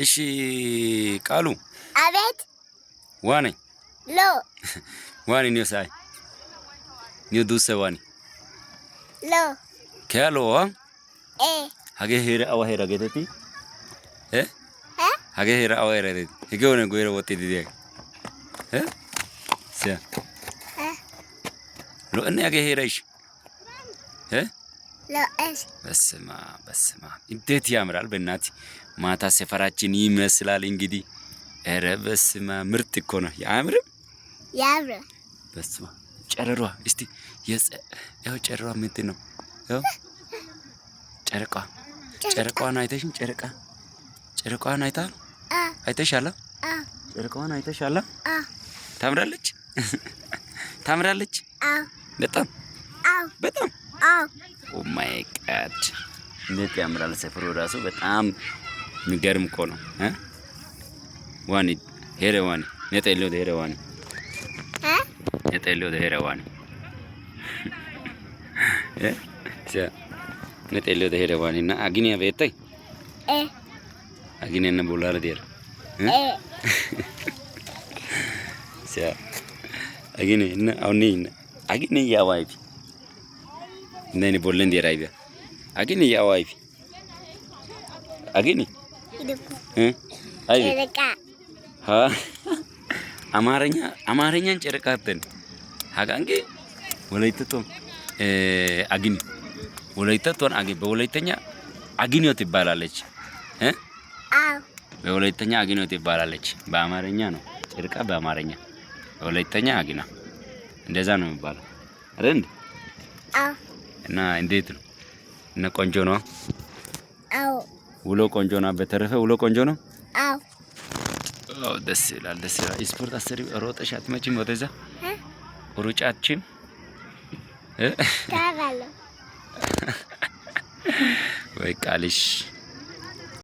እሺ ቃሉ አቤት ዋኔ ሎ ዋኔ ነው ሳይ ነው ዱሰ ዋኔ ሎ ከሎ ሀገ ሄረ አዋ ሄረ ገተቲ ሀገ ሄረ አዋ ሄረ ሄገውነ ጎይረ ወጥ ዲዲ ሲያ ሎ እኔ ሀገ ሄረሽ ሎ በስማ እንዴት ያምራል በእናት ማታ ሰፈራችን ይመስላል እንግዲህ ኧረ በስማ ምርጥ እኮ ነው ያምርም በስማ ጨረሯ እስቲ ያው ጨረሯ ምንድን ነው ያው ጨረቋን አይተሽን ጨረቋን አይተሻላ ጨረቋን አይተሻላ ታምራለች በጣም ኦ ማይ ጋድ እንዴት ያምራል ሰፈሩ ራሱ በጣም የሚገርም እኮ ነው ዋኒ ሄረ ዋኒ ነጠሎ ሄረ ዋኒ ነጠሎ ሄረ ዋኒ ነጠሎ ሄረ ዋኒ እና አግኒያ ቤታይ አግኒያ እና ቦላረ ዴር ሲያ አግኒ እና አውኒ አግኒ ያዋይፊ ነኒ ቦለን ዴር አይቢያ አግኒ ያዋይፊ አግኒ አይቢ ጨረቃ አማርኛን ጨረቃተን ሀጋንጌ ወላይተቶም አግኒ ወላይተቶን አግኒ በወላይተኛ አግኒዮት ይባላለች በወላይተኛ አግኒዮት ይባላለች በአማርኛ ነው ጨረቃ በአማርኛ በወላይተኛ አግና እንደዛ ነው የሚባለው አይደል እና እንዴት ነው እና ቆንጆ ነው ውሎ ቆንጆ ነው በተረፈ ውሎ ቆንጆ ነው ደስ ይላል ስፖርት አሰሪ ሮጠሽ አትመጪም ወደዛ ሩጫችን ታባለ ወይ ቃልሽ